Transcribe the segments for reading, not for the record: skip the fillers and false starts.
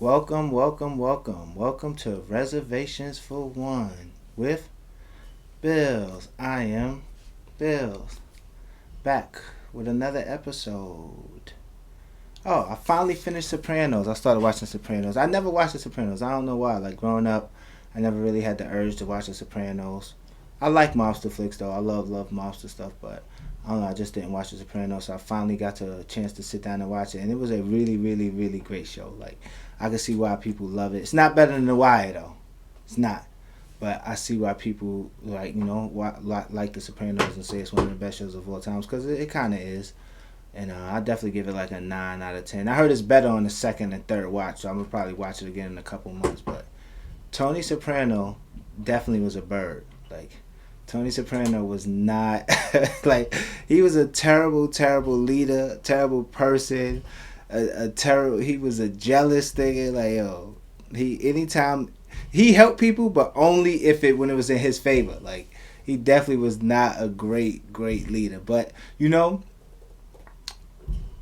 Welcome, welcome, welcome. Welcome to Reservations for One with Bills. I am Bills. Back with another episode. Oh, I finally finished Sopranos. I started watching Sopranos. I never watched The Sopranos. I don't know why. Like growing up, I never really had the urge to watch The Sopranos. I like mobster flicks though. I love mobster stuff, but I don't know. I just didn't watch The Sopranos. So I finally got to a chance to sit down and watch it, and it was a really great show. Like I can see why people love it. It's not better than The Wire though. It's not. But I see why people like The Sopranos and say it's one of the best shows of all times because it kind of is. And I definitely give it like a 9 out of 10. I heard it's better on the second and third watch, so I'm gonna probably watch it again in a couple months. But Tony Soprano definitely was a bird. Like Tony Soprano was not like he was a terrible leader, terrible person, a terrible. He was a jealous nigga. Like yo, he anytime he helped people, but only if it when it was in his favor. Like he definitely was not a great leader. But you know,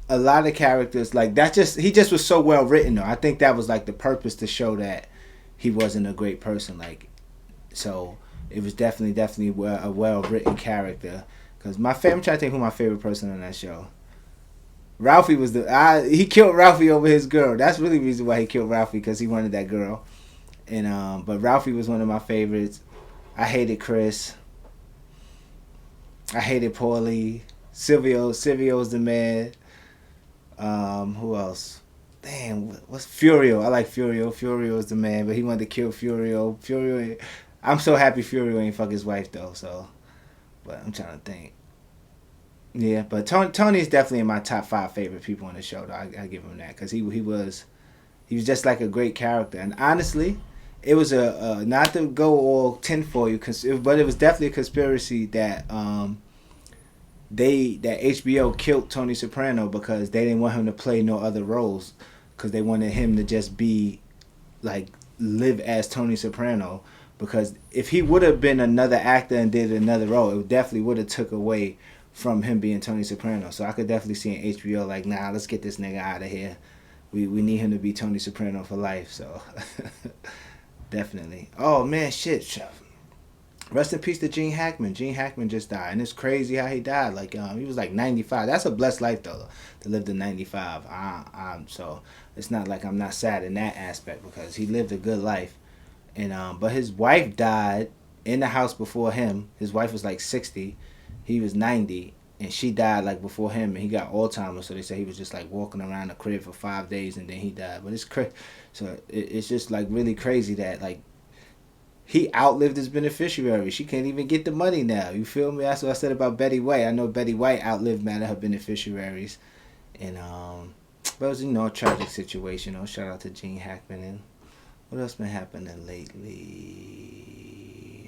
a lot of characters like that just he just was so well written though. I think that was like the purpose to show that he wasn't a great person. Like so it was definitely a well written character. Cause my favorite, I'm trying to think who my favorite person on that show. Ralphie was he killed Ralphie over his girl. That's really the reason why he killed Ralphie because he wanted that girl. And but Ralphie was one of my favorites. I hated Chris. I hated Paulie. Silvio's the man. Who else? Damn, what's Furio? I like Furio. Furio is the man, but he wanted to kill Furio. Furio, I'm so happy Furio ain't fuck his wife though. So, but I'm trying to think. Yeah, but Tony is definitely in my top five favorite people on the show. Though I give him that because he was just like a great character. And honestly, it was a not to go all tinfoil, but it was definitely a conspiracy that that HBO killed Tony Soprano because they didn't want him to play no other roles because they wanted him to just be like live as Tony Soprano because if he would have been another actor and did another role it definitely would have took away from him being Tony Soprano. So I could definitely see in HBO like nah, let's get this nigga out of here. We need him to be Tony Soprano for life. So definitely. Oh man, shit. Rest in peace to Gene Hackman. Gene Hackman just died, and it's crazy how he died. Like he was like 95. That's a blessed life though, to live to 95. So it's not like I'm not sad in that aspect because he lived a good life. And but his wife died in the house before him. His wife was like 60, he was 90, and she died like before him. And he got Alzheimer's, so they say he was just like walking around the crib for 5 days, and then he died. But it's crazy. So it's just like really crazy that like he outlived his beneficiary. She can't even get the money now. You feel me? That's what I said about Betty White. I know Betty White outlived many of her beneficiaries. And but it was a tragic situation. Shout out to Gene Hackman. And what else been happening lately?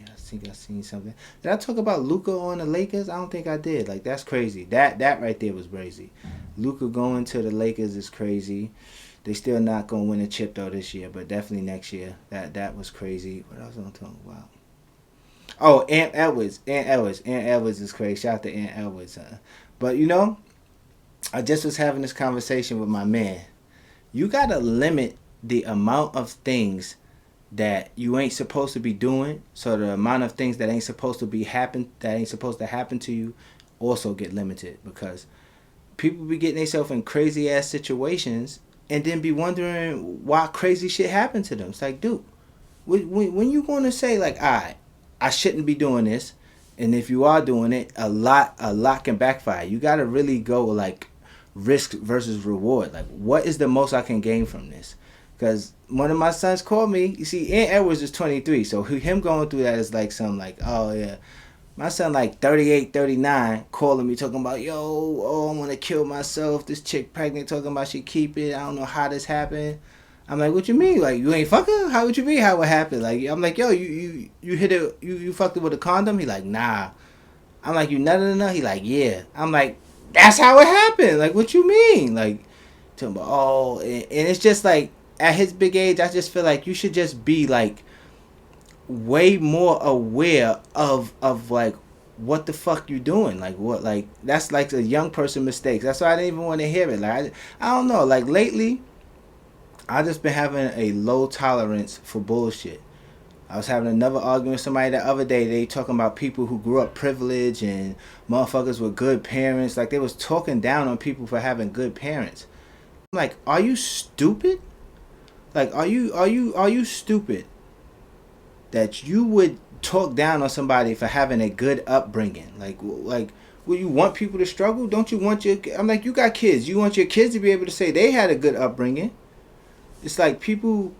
I think I seen something. Did I talk about Luka on the Lakers? I don't think I did. Like that's crazy. That right there was crazy. Luka going to the Lakers is crazy. They still not gonna win a chip though this year, but definitely next year. That was crazy. What else am I talking about? Oh, Ant Edwards. Ant Edwards is crazy. Shout out to Ant Edwards. But I just was having this conversation with my man. You gotta limit the amount of things that you ain't supposed to be doing, so the amount of things that ain't supposed to happen to you also get limited because people be getting themselves in crazy ass situations and then be wondering why crazy shit happened to them. It's like, dude, when you going to say like, alright, I shouldn't be doing this, and if you are doing it, a lot can backfire. You got to really go like risk versus reward. Like, what is the most I can gain from this? Because one of my sons called me. You see, Ant Edwards is 23, so him going through that is like something like, oh yeah. My son like 38, 39, calling me talking about, yo, oh, I want to kill myself. This chick pregnant talking about she keep it. I don't know how this happened. I'm like, what you mean? Like, you ain't fucking? How would you mean how it happened? Like, I'm like, yo, you hit it, you fucked it with a condom? He like, nah. I'm like, you nutted enough? He like, yeah. I'm like, that's how it happened. Like, what you mean? Like, talking about, oh, and it's just like, at his big age, I just feel like you should just be like, way more aware of like what the fuck you doing, like what, like that's like a young person mistakes. That's why I didn't even want to hear it. Like I don't know, like lately I just been having a low tolerance for bullshit. I was having another argument with somebody the other day. They talking about people who grew up privileged and motherfuckers with good parents. Like they was talking down on people for having good parents. I'm like, are you stupid? Like, are you stupid that you would talk down on somebody for having a good upbringing? Like, will you want people to struggle? Don't you want your? I'm like, you got kids. You want your kids to be able to say they had a good upbringing. It's like people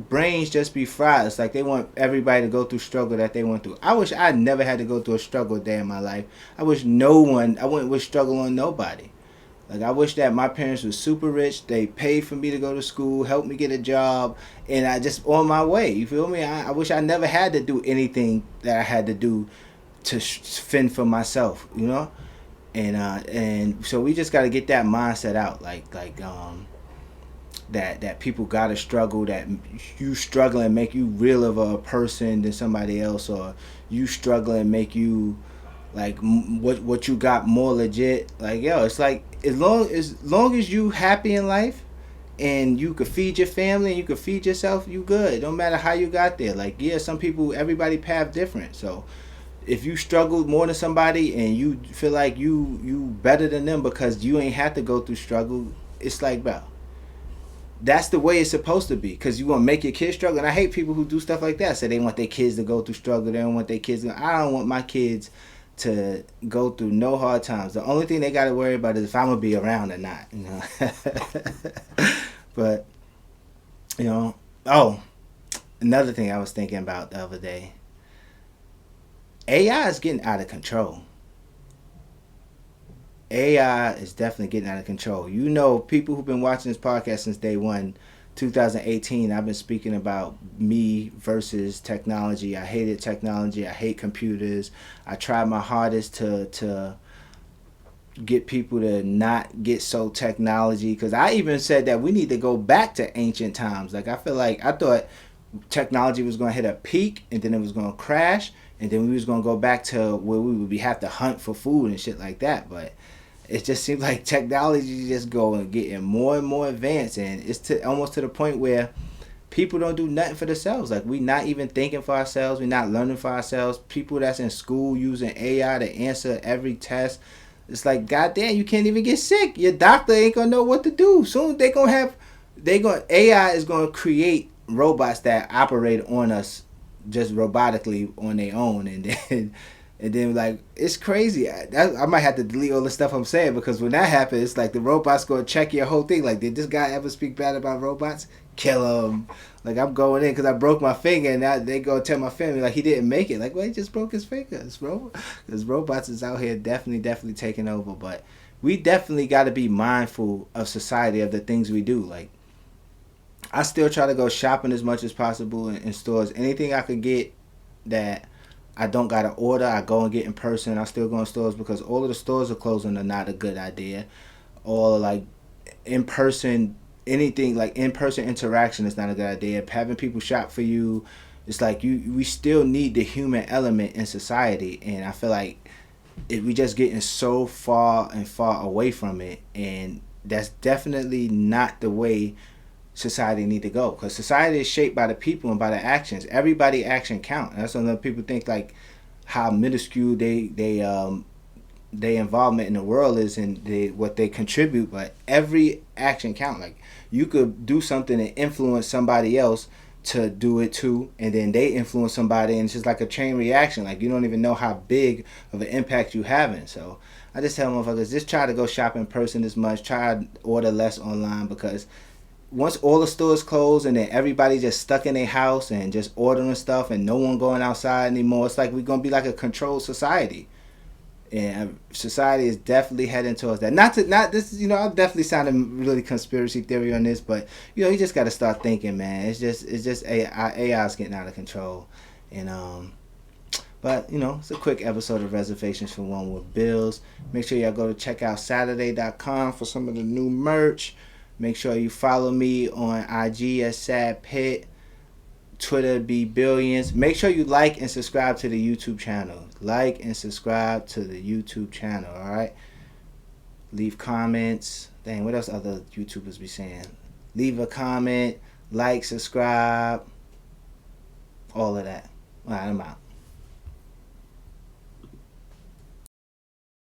brains just be fried. It's like they want everybody to go through struggle that they went through. I wish I never had to go through a struggle day in my life. I wish no one. I wouldn't wish struggle on nobody. Like I wish that my parents were super rich. They paid for me to go to school, helped me get a job, and I just on my way. You feel me? I wish I never had to do anything that I had to do to fend for myself. You know, and so we just got to get that mindset out. That people gotta struggle, that you struggle and make you real of a person than somebody else, or you struggle and make you like what you got more legit. Like yo, it's like as long as you happy in life and you could feed your family and you could feed yourself, you good. Don't matter how you got there. Like yeah, some people, everybody path different. So if you struggle more than somebody and you feel like you better than them because you ain't have to go through struggle, it's like bro, that's the way it's supposed to be because you want to make your kids struggle. And I hate people who do stuff like that. Say they want their kids to go through struggle. They don't want their kids to. I don't want my kids to go through no hard times. The only thing they got to worry about is if I'm going to be around or not. You know? But, you know, oh, another thing I was thinking about the other day. AI is getting out of control. AI is definitely getting out of control. You know, people who've been watching this podcast since day one, 2018, I've been speaking about me versus technology. I hated technology. I hate computers. I tried my hardest to get people to not get so technology because I even said that we need to go back to ancient times. Like I feel like I thought technology was going to hit a peak and then it was going to crash and then we was going to go back to where we would have to hunt for food and shit like that. But it just seems like technology just going getting more and more advanced, and it's almost to the point where people don't do nothing for themselves. Like we not even thinking for ourselves, we not learning for ourselves. People that's in school using AI to answer every test. It's like goddamn, you can't even get sick. Your doctor ain't gonna know what to do. Soon AI is gonna create robots that operate on us just robotically on their own, and then and then like it's crazy. I might have to delete all the stuff I'm saying because when that happens, it's like the robot's gonna check your whole thing. Like, did this guy ever speak bad about robots? Kill him. Like I'm going in because I broke my finger, and now they go tell my family like he didn't make it. Like well, he just broke his fingers, bro. Because robots is out here definitely taking over. But we definitely got to be mindful of society, of the things we do. Like I still try to go shopping as much as possible in stores. Anything I could get that I don't gotta order, I go and get in person. I still go in stores because all of the stores are closing are not a good idea. Or like in person, anything like in person interaction is not a good idea. Having people shop for you, it's like we still need the human element in society, and I feel like we just getting so far and far away from it, and that's definitely not the way society need to go because society is shaped by the people and by the actions. Everybody action count. And that's why people think like how minuscule they involvement in the world is and what they contribute, but every action count. Like you could do something and influence somebody else to do it too, and then they influence somebody, and it's just like a chain reaction. Like you don't even know how big of an impact you having. So I just tell motherfuckers just try to go shop in person as much. Try to order less online because once all the stores close and then everybody just stuck in their house and just ordering stuff and no one going outside anymore, it's like we're gonna be like a controlled society, and society is definitely heading towards that. Not this, you know, I'm definitely sounding really conspiracy theory on this, but you know, you just got to start thinking, man. It's just AI is getting out of control, and But, you know, it's a quick episode of Reservations for One with Bills. Make sure y'all go to check out Saturday.com for some of the new merch. Make sure you follow me on IG at Sad Pit. Twitter be Billions. Make sure you like and subscribe to the YouTube channel. Like and subscribe to the YouTube channel, alright? Leave comments. Dang, what else other YouTubers be saying? leave a comment, like, subscribe, all of that. All right, I'm out.